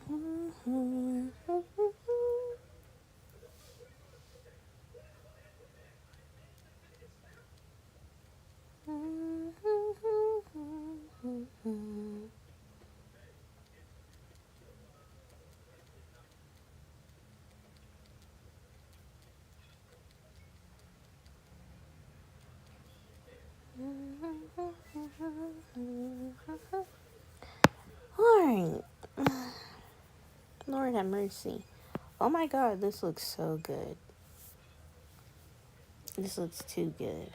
Alright. Lord have mercy. Oh my god, this looks so good. This looks too good.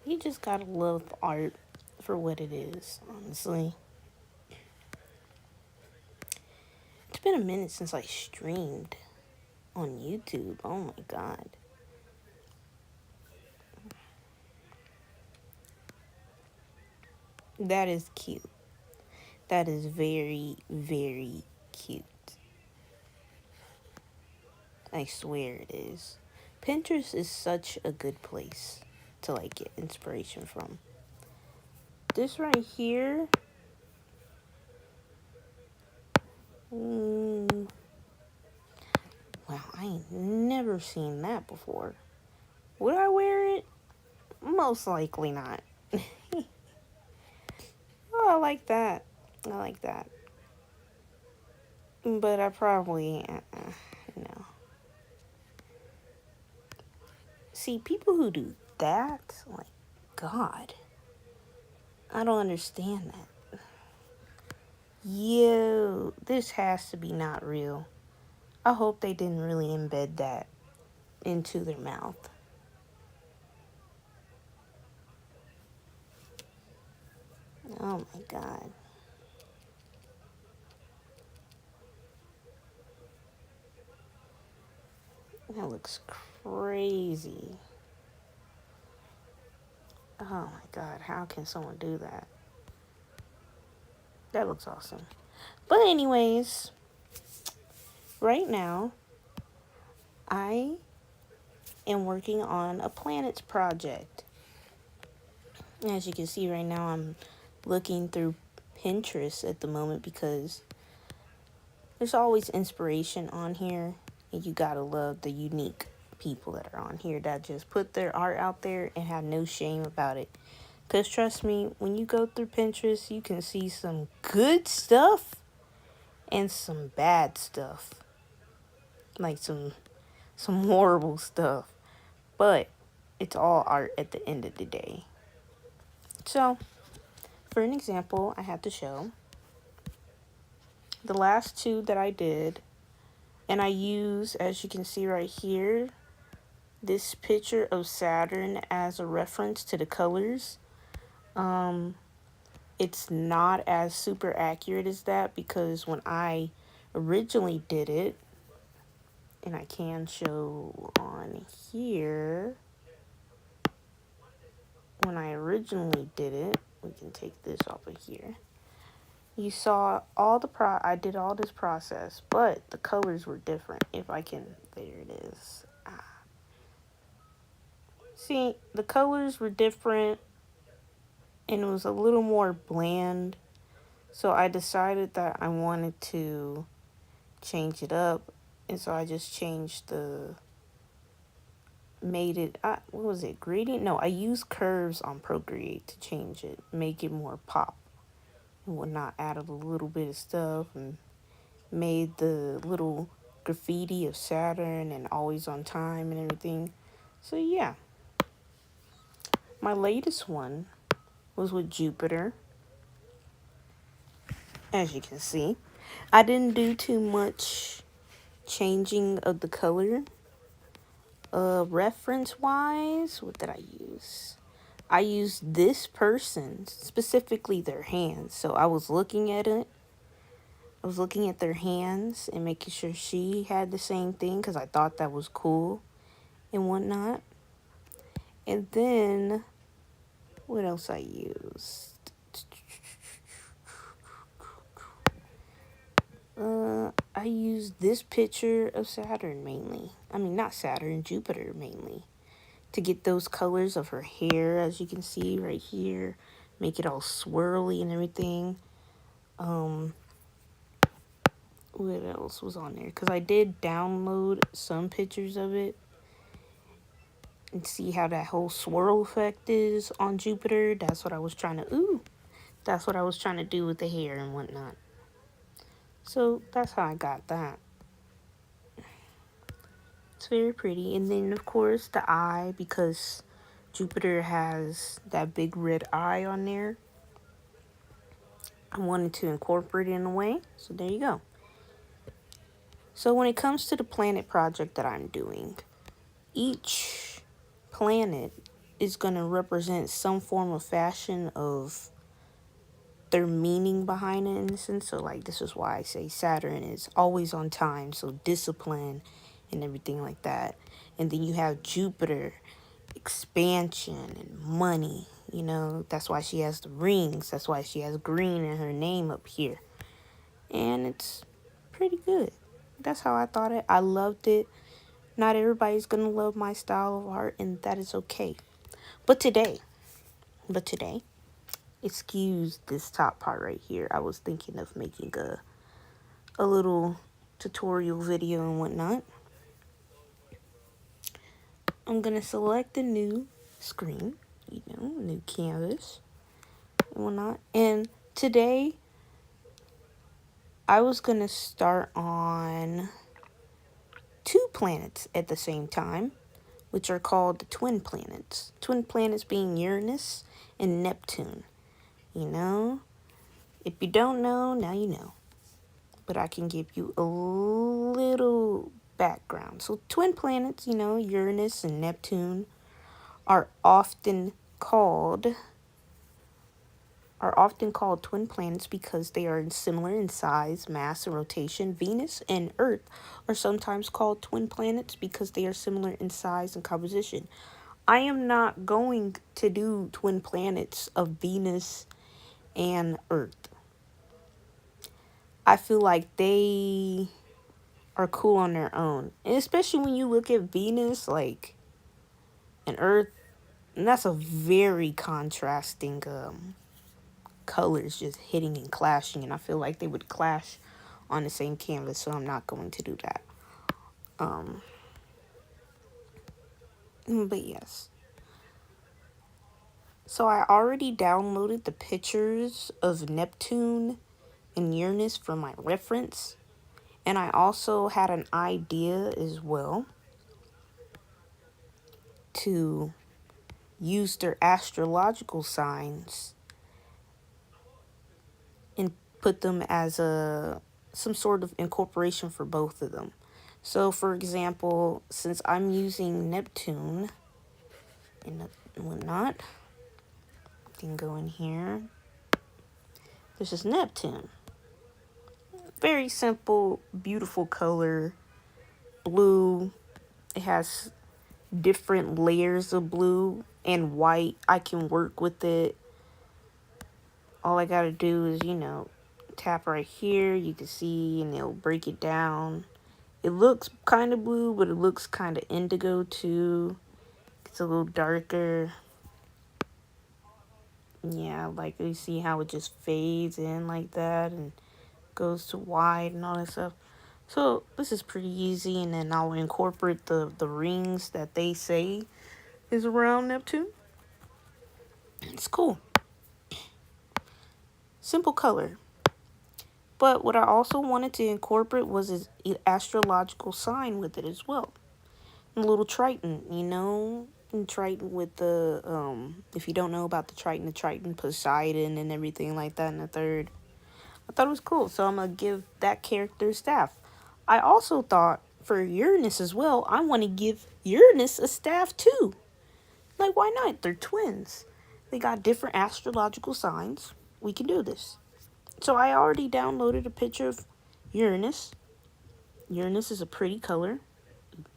You just gotta love art for what it is, honestly. It's been a minute since I streamed on YouTube. Oh my god. That is cute. That is very, very cute. I swear it is. Pinterest is such a good place to like get inspiration from. This right here. Wow, I ain't never seen that before. Would I wear it? Most likely not. Oh, I like that. I like that. But I probably, no. See, people who do that, like, God, I don't understand that. Yo, this has to be not real. I hope they didn't really embed that into their mouth. Oh my God. That looks crazy. Oh my God, how can someone do that? That looks awesome. But anyways, right now, I am working on a planets project. As you can see right now, I'm looking through Pinterest at the moment because there's always inspiration on here, and you gotta love the unique people that are on here that just put their art out there and have no shame about it. Because trust me, when you go through Pinterest, you can see some good stuff and some bad stuff. Like some horrible stuff. But it's all art at the end of the day. So, for an example, I have to show the last two that I did, and I use, as you can see right here, this picture of Saturn as a reference to the colors. It's not as super accurate as that because when I originally did it, and I can show on here, when I originally did it, we can take this off of here. You saw all the I did all this process, but the colors were different. If I can, there it is. See, the colors were different and it was a little more bland. So I decided that I wanted to change it up. And so I just changed made it, what was it, gradient? No, I used curves on Procreate to change it, make it more pop and whatnot. Added a little bit of stuff and made the little graffiti of Saturn and always on time and everything. So yeah, my latest one was with Jupiter. As you can see, I didn't do too much changing of the color. Reference wise, what did I use? I used this person, specifically their hands. So I was looking at it. I was looking at their hands and making sure she had the same thing because I thought that was cool and whatnot. And then, what else I used? I used this picture of Saturn mainly. I mean, not Saturn, Jupiter mainly. To get those colors of her hair, as you can see right here. make it all swirly and everything. What else was on there? Because I did download some pictures of it and see how that whole swirl effect is on Jupiter. That's what I was trying to, that's what I was trying to do with the hair and whatnot. So that's how I got that. It's very pretty. And then, of course, the eye, because Jupiter has that big red eye on there. I wanted to incorporate it in a way. So there you go. So when it comes to the planet project that I'm doing, each planet is going to represent some form of fashion of their meaning behind it, in a sense. So like, this is why I say Saturn is always on time, so discipline and everything like that. And then you have Jupiter, expansion and money. You know, that's why she has the rings. That's why she has green in her name up here. And it's pretty good. That's how I thought it. I loved it. Not everybody's gonna love my style of art, and that is okay. But today, excuse this top part right here. I was thinking of making a little tutorial video and whatnot. I'm gonna select a new screen, new canvas and whatnot. And today, I was gonna start on 2 planets at the same time, which are called the twin planets. Twin planets being Uranus and Neptune. You know, if you don't know, now you know. But I can give you a little background. So twin planets, Uranus and Neptune are often called twin planets because they are similar in size, mass, and rotation. Venus and Earth are sometimes called twin planets because they are similar in size and composition. I am not going to do twin planets of Venus and Earth. I feel like they are cool on their own. And especially when you look at Venus, like, and Earth, and that's a very contrasting colors just hitting and clashing, and I feel like they would clash on the same canvas, so I'm not going to do that. But yes. So I already downloaded the pictures of Neptune and Uranus for my reference, and I also had an idea as well to use their astrological signs and put them as some sort of incorporation for both of them. So, for example, since I'm using Neptune and whatnot, I can go in here. This is Neptune. Very simple, beautiful color, blue. It has different layers of blue and white. I can work with it. All I gotta do is, tap right here. You can see, and it'll break it down. It looks kind of blue, but it looks kind of indigo too. It's a little darker. Yeah, like you see how it just fades in like that and goes to white and all that stuff. So this is pretty easy, and then I'll incorporate the rings that they say is around Neptune. It's cool. Simple color. But what I also wanted to incorporate was his astrological sign with it as well. A little Triton, and Triton with the, if you don't know about the Triton, Poseidon and everything like that in the third. I thought it was cool, so I'm going to give that character a staff. I also thought for Uranus as well, I want to give Uranus a staff too. Like, why not? They're twins. They got different astrological signs. We can do this. So I already downloaded a picture of Uranus. Uranus is a pretty color.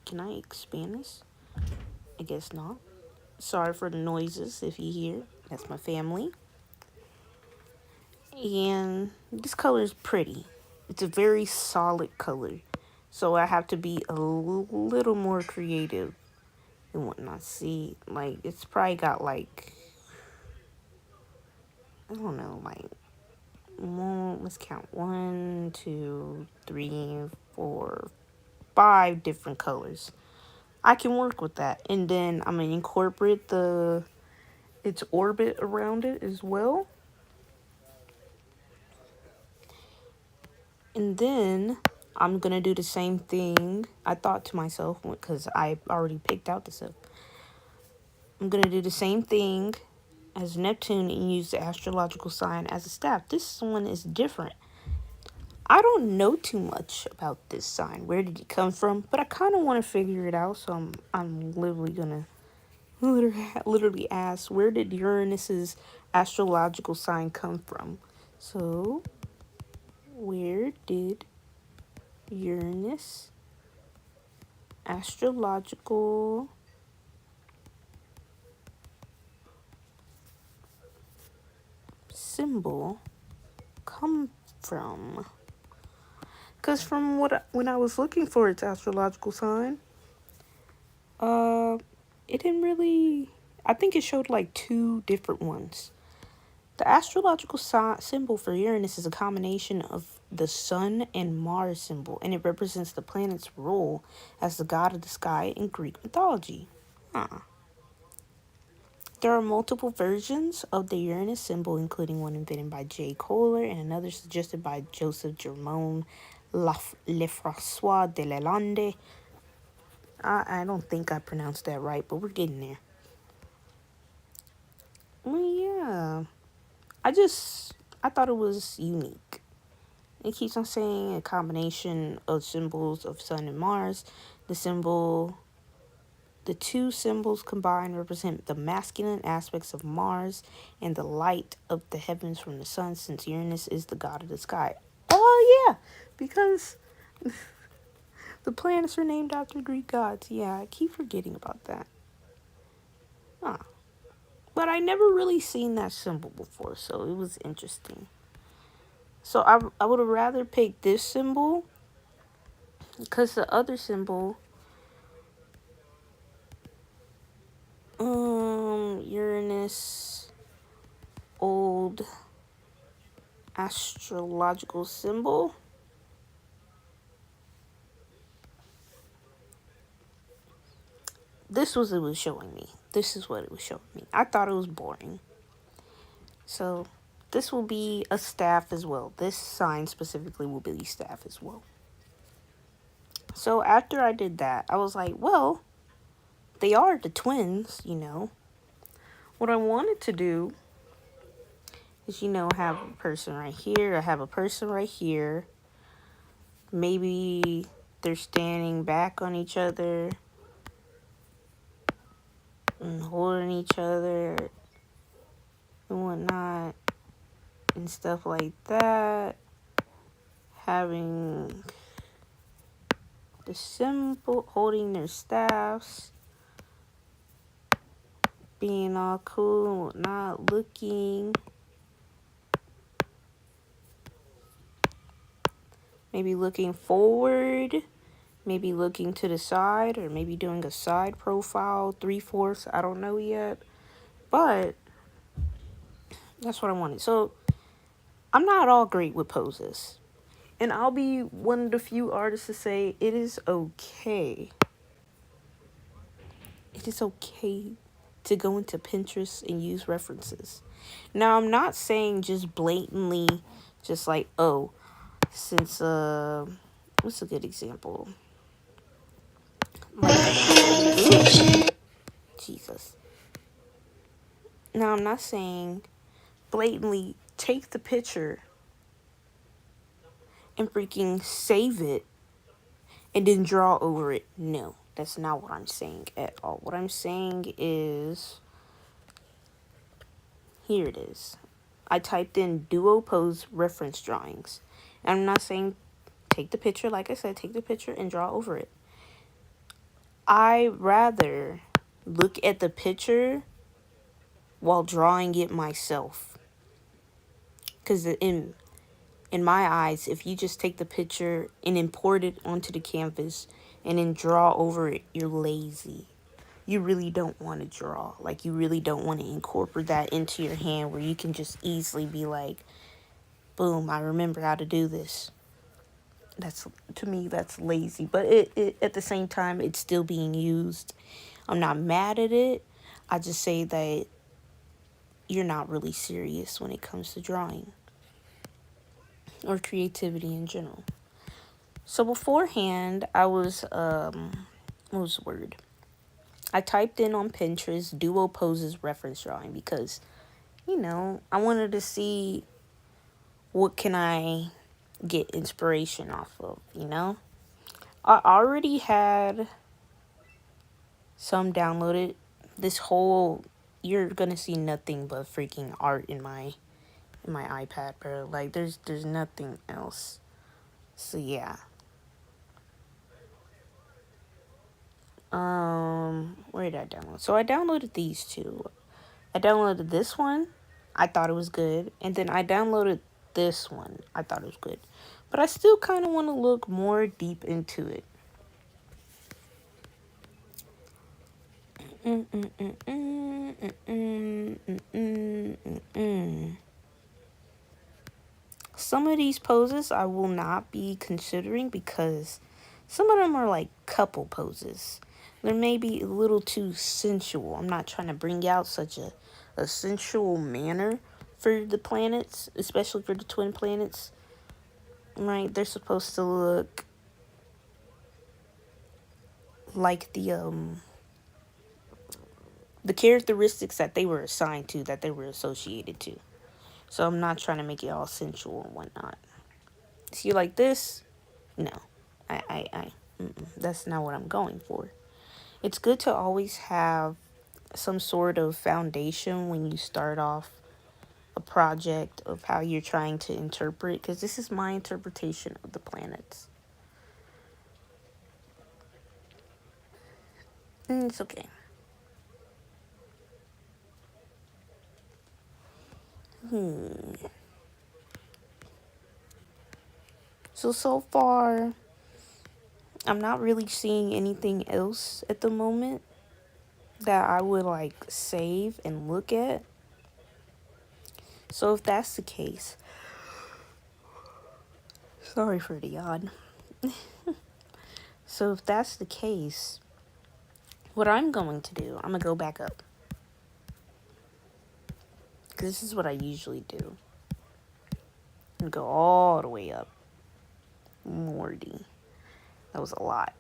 Can I expand this? I guess not. Sorry for the noises if you hear. That's my family. And this color is pretty. It's a very solid color. So I have to be a little more creative and whatnot. See, like, it's probably got like I don't know, like, well, let's count 1, 2, 3, 4, 5 different colors. I can work with that. And then I'm going to incorporate its orbit around it as well. And then I'm going to do the same thing. I thought to myself, because I already picked out the stuff. I'm going to do the same thing as Neptune and use the astrological sign as a staff. This one is different. I don't know too much about this sign. Where did it come from? But I kind of want to figure it out. So I'm literally going to literally ask, where did Uranus's astrological sign come from? So, where did Uranus astrological symbol come from? Because from when I was looking for its astrological sign, it didn't really. I think it showed like 2 different ones. The astrological symbol for Uranus is a combination of the Sun and Mars symbol, and it represents the planet's role as the god of the sky in Greek mythology. There are multiple versions of the Uranus symbol, including one invented by J. Kohler and another suggested by Joseph Germain Lefrançois de Lalande. I don't think I pronounced that right, but we're getting there. Well, yeah. I thought it was unique. It keeps on saying a combination of symbols of Sun and Mars. The 2 symbols combined represent the masculine aspects of Mars and the light of the heavens from the Sun, since Uranus is the god of the sky. Oh, yeah, because the planets are named after Greek gods. Yeah, I keep forgetting about that. But I never really seen that symbol before, so it was interesting. So I would have rather picked this symbol, because the other symbol, Uranus old astrological symbol. This was what it was showing me. This is what it was showing me. I thought it was boring. So this will be a staff as well. This sign specifically will be staff as well. So after I did that, I was like, well, they are the twins, you know. What I wanted to do is, have a person right here. I have a person right here. Maybe they're standing back on each other and holding each other and whatnot and stuff like that. Having the symbol, holding their staffs, being all cool and whatnot, looking. Maybe looking forward, maybe looking to the side, or maybe doing a side profile, 3/4. I don't know yet. But that's what I wanted. So I'm not all great with poses. And I'll be one of the few artists to say it is okay. It is okay to go into Pinterest and use references. Now, I'm not saying just blatantly, just like, oh, since, what's a good example? Like, Jesus. Now, I'm not saying blatantly take the picture and freaking save it and then draw over it. No, that's not what I'm saying at all. What I'm saying is, here it is. I typed in duo pose reference drawings. And I'm not saying take the picture, like I said, take the picture and draw over it. I rather look at the picture while drawing it myself. Because in my eyes, if you just take the picture and import it onto the canvas and then draw over it, you're lazy. you really don't want to draw. Like, you really don't want to incorporate that into your hand where you can just easily be like, boom, I remember how to do this. That's, to me, that's lazy. But it at the same time, it's still being used. I'm not mad at it. I just say that you're not really serious when it comes to drawing or creativity in general. So beforehand, I was, what was the word? I typed in on Pinterest duo poses reference drawing because, I wanted to see what can I get inspiration off of, I already had some downloaded. You're gonna see nothing but freaking art in my iPad, bro. Like, there's nothing else. So yeah. Where did I download? So I downloaded these two. I downloaded this one. I thought it was good. And then I downloaded this one. I thought it was good. But I still kind of want to look more deep into it. Some of these poses I will not be considering because some of them are like couple poses. They may be a little too sensual. I'm not trying to bring out such a sensual manner for the planets, especially for the twin planets. Right? They're supposed to look like the characteristics that they were assigned to, that they were associated to. So I'm not trying to make it all sensual and whatnot. See, like this? No. That's not what I'm going for. It's good to always have some sort of foundation when you start off a project of how you're trying to interpret, because this is my interpretation of the planets. And it's okay. So far, I'm not really seeing anything else at the moment that I would like save and look at. So if that's the case, sorry for the yawn. So if that's the case, what I'm going to do, I'm going to go back up. Because this is what I usually do. And go all the way up. Morty. That was a lot.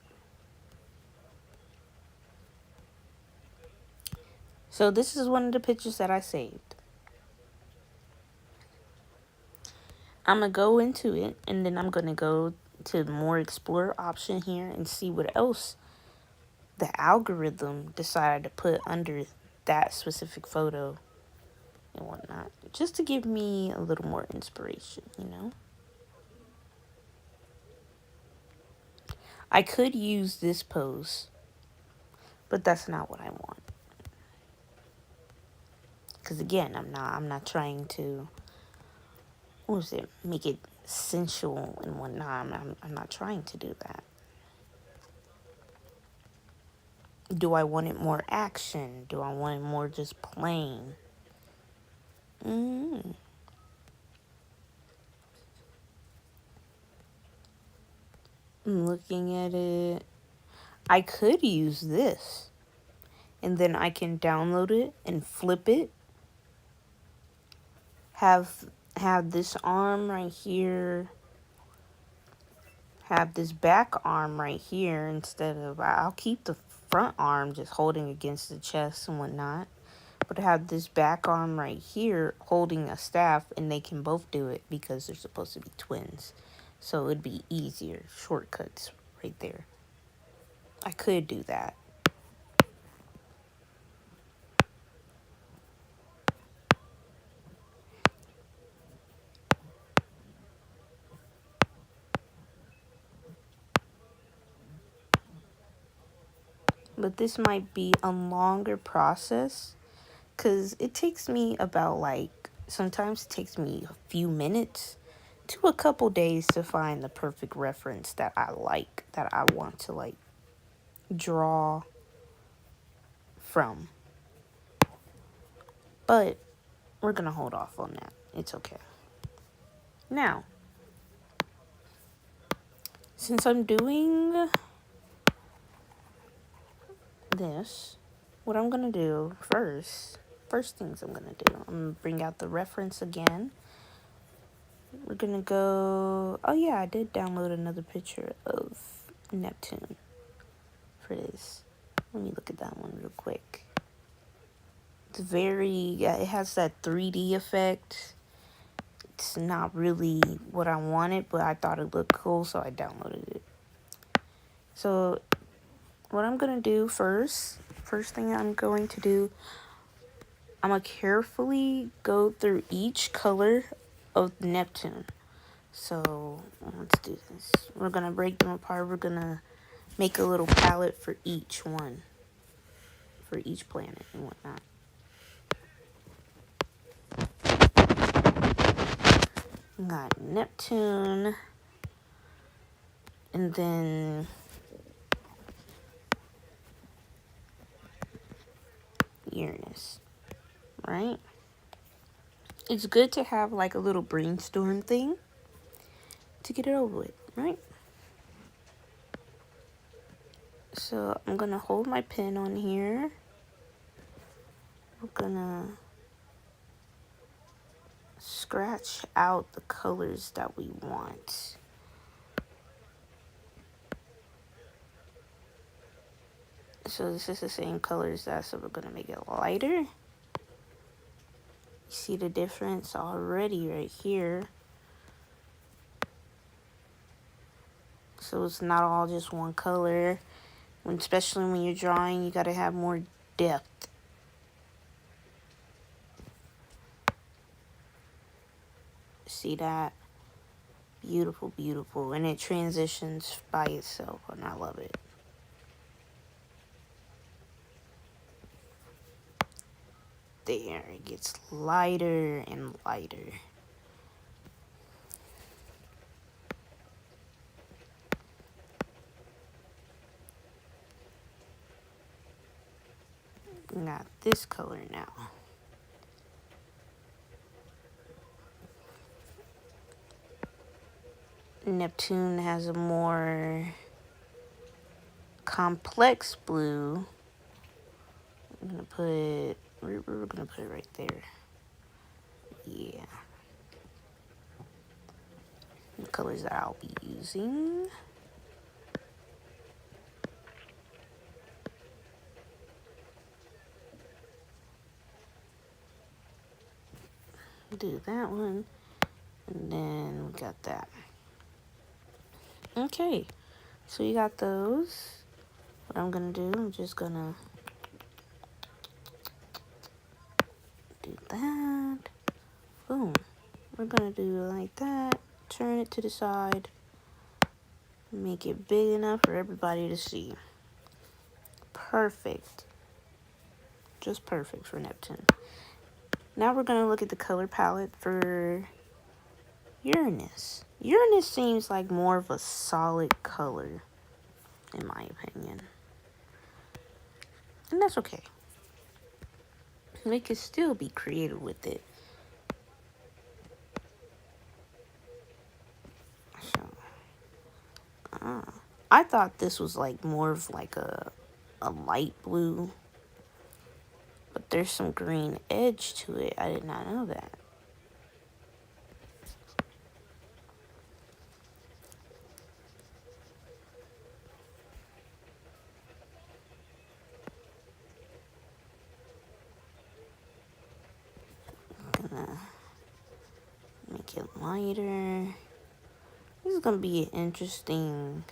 So this is one of the pictures that I saved. I'm going to go into it, and then I'm going to go to the more explore option here and see what else the algorithm decided to put under that specific photo and whatnot. Just to give me a little more inspiration, I could use this pose, but that's not what I want. Because again, I'm not trying to, make it sensual and whatnot. I'm not trying to do that. Do I want it more action? Do I want it more just plain? I'm looking at it. I could use this. And then I can download it and flip it. Have this arm right here. Have this back arm right here instead of, I'll keep the front arm just holding against the chest and whatnot. But have this back arm right here holding a staff, and they can both do it because they're supposed to be twins. So it'd be easier. Shortcuts right there. I could do that. But this might be a longer process because it takes me about sometimes it takes me a few minutes to a couple days to find the perfect reference that I like, that I want to draw from. But we're going to hold off on that. It's okay. Now, since I'm doing this, what I'm going to do first things I'm going to do, I'm going to bring out the reference again. We're going to go, oh yeah, I did download another picture of Neptune for this. Let me look at that one real quick. It's it has that 3D effect. It's not really what I wanted, but I thought it looked cool, so I downloaded it. So what I'm going to do first thing I'm going to do, I'm going to carefully go through each color of Neptune. So let's do this. We're going to break them apart. We're going to make a little palette for each one, for each planet and whatnot. We got Neptune, and then Uranus, right? It's good to have like a little brainstorm thing to get it over with, right? So I'm gonna hold my pen on here. We're gonna scratch out the colors that we want. So this is the same color as that, so we're gonna make it lighter. You see the difference already right here. So it's not all just one color. Especially when you're drawing, you gotta have more depth. See that? Beautiful, beautiful. And it transitions by itself, and I love it. There, it gets lighter and lighter. Got this color now. Neptune has a more complex blue. I'm gonna put, we're gonna put it right there. Yeah. The colors that I'll be using. Do that one, and then we got that. Okay, so you got those. What I'm gonna do, I'm just gonna do that. Boom. We're gonna do it like that. Turn it to the side. Make it big enough for everybody to see. Perfect. Just perfect for Neptune. Now we're gonna look at the color palette for Uranus. Uranus seems like more of a solid color, in my opinion. And that's okay. We could still be creative with it. So, I thought this was like more of like a light blue. But there's some green edge to it. I did not know that. I'm gonna make it lighter. This is gonna be an interesting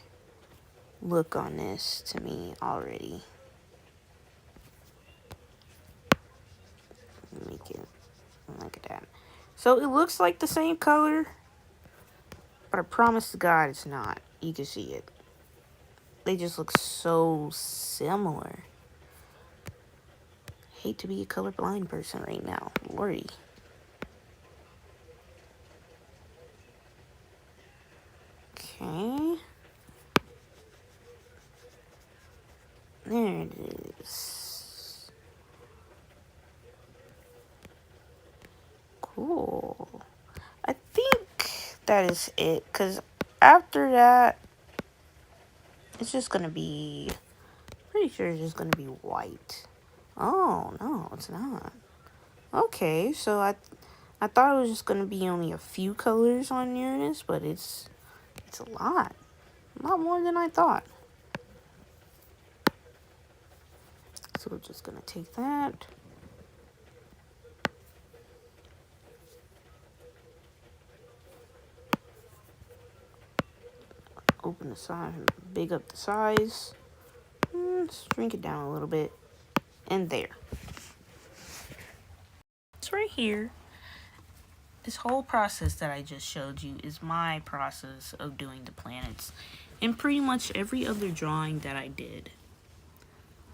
look on this to me already. Make it like that. So it looks like the same color, but I promise to God it's not. You can see it. They just look so similar. Hate to be a colorblind person right now. Lordy. Okay. There it is. Cool. I think that is it, because after that, it's just going to be, pretty sure it's just going to be white. Oh, no, it's not. Okay, so I thought it was just going to be only a few colors on Uranus, but it's a lot. A lot more than I thought. So we're just going to take that. Open the size, big up the size. Shrink it down a little bit. And there. It's right here. This whole process that I just showed you is my process of doing the planets. And pretty much every other drawing that I did.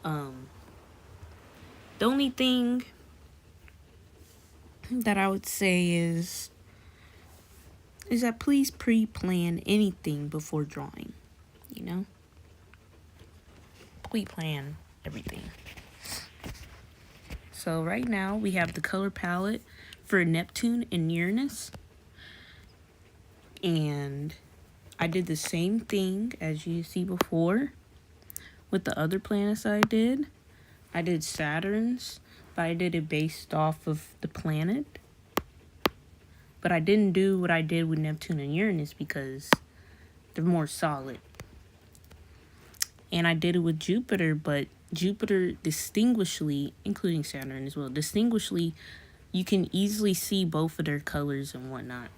The only thing that I would say is that please pre-plan anything before drawing, you know? Pre-plan everything. So right now we have the color palette for Neptune and Uranus. And I did the same thing as you see before with the other planets I did. I did Saturn's, but I did it based off of the planet. But I didn't do what I did with Neptune and Uranus because they're more solid. And I did it with Jupiter, but Jupiter distinguishedly, including Saturn as well, distinguishedly, you can easily see both of their colors and whatnot.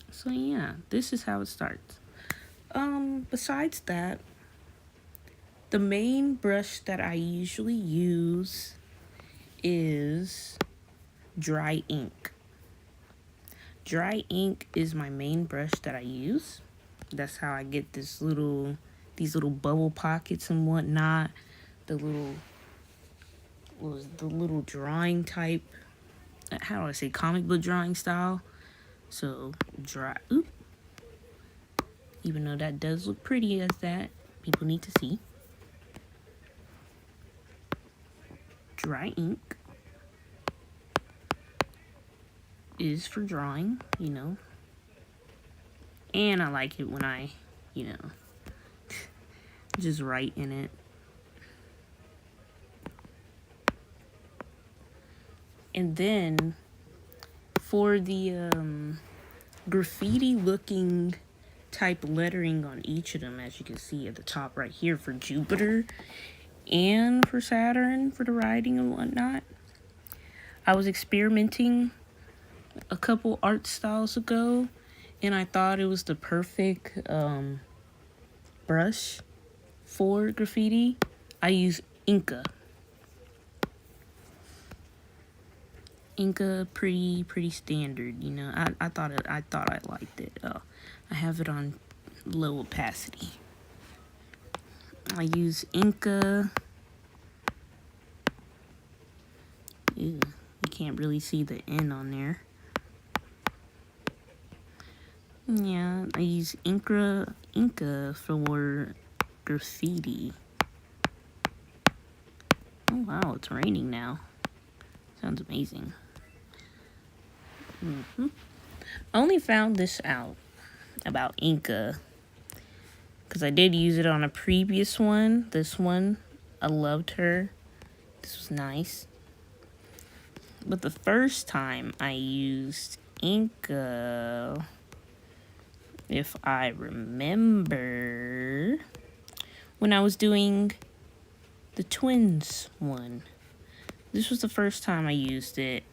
So yeah, this is how it starts. Besides that, the main brush that I usually use is dry ink. Dry ink is my main brush that I use. That's how I get these little bubble pockets and whatnot. The little drawing type. How do I say, comic book drawing style? So even though that does look pretty as that, people need to see. Dry ink is for drawing, you know. And I like it when I, you know, just write in it. And then for the graffiti looking type lettering on each of them, as you can see at the top right here for Jupiter and for Saturn for the writing and whatnot, I was experimenting a couple art styles ago, and I thought it was the perfect brush for graffiti. I use Inca. Inca, pretty standard, you know. I thought I liked it. I have it on low opacity. I use Inca. Ew, you can't really see the N on there. Yeah, I use Inca for graffiti. Oh wow, it's raining now. Sounds amazing. I only found this out about Inca because I did use it on a previous one. This one, I loved her. This was nice. But the first time I used Inca, if I remember, when I was doing the twins one. This was the first time I used it.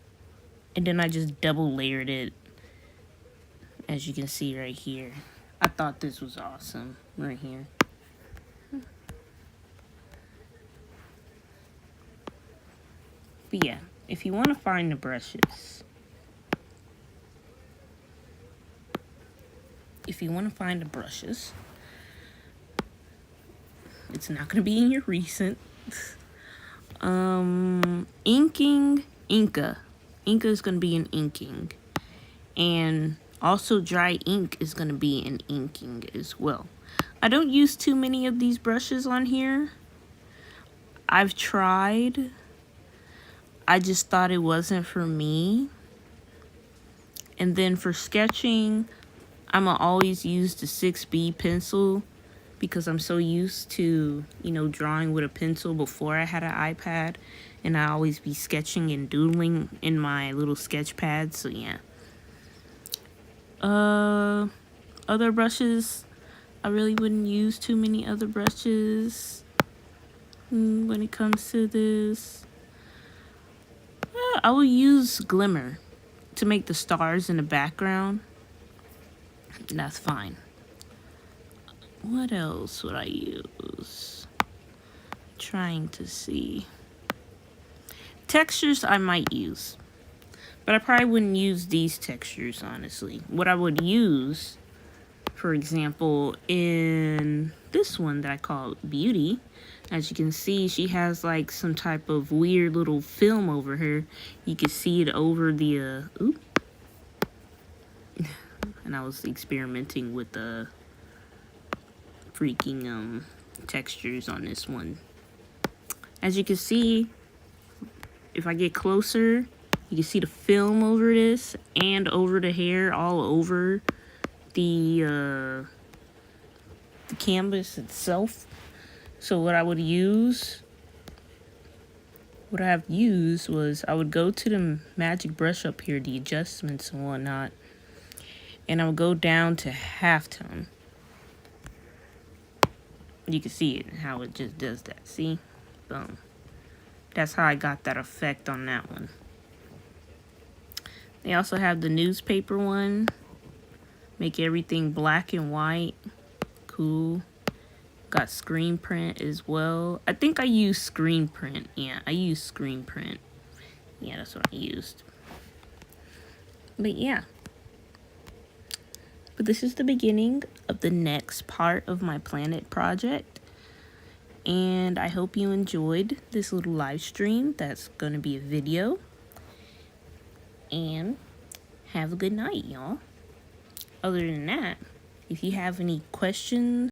And then I just double layered it, as you can see right here. I thought this was awesome right here. But yeah, if you want to find the brushes, it's not going to be in your recent. Inking, Inca. Inca is going to be in inking. And also dry ink is going to be in inking as well. I don't use too many of these brushes on here. I've tried I just thought it wasn't for me. And then for sketching, I'ma always use the 6B pencil because I'm so used to, you know, drawing with a pencil before I had an iPad. And I always be sketching and doodling in my little sketch pad, so yeah. Other brushes, I really wouldn't use too many other brushes when it comes to this. I will use Glimmer to make the stars in the background. That's fine. What else would I use? Trying to see. Textures I might use, but I probably wouldn't use these textures, honestly. What I would use, for example, in this one that I call Beauty, as you can see, she has like some type of weird little film over her. You can see it over the, and I was experimenting with the freaking textures on this one. As you can see, if I get closer, you can see the film over this and over the hair, all over the canvas itself. So what I have used was I would go to the magic brush up here, the adjustments and whatnot, and I would go down to halftone. You can see it, how it just does that. See? Boom. That's how I got that effect on that one. They also have the newspaper one. Make everything black and white. Cool. Got screen print as well. I think I used screen print. Yeah, I used screen print. Yeah, that's what I used. But yeah. But this is the beginning of the next part of my planet project. And I hope you enjoyed this little live stream. That's going to be a video. And have a good night, y'all. Other than that, if you have any questions,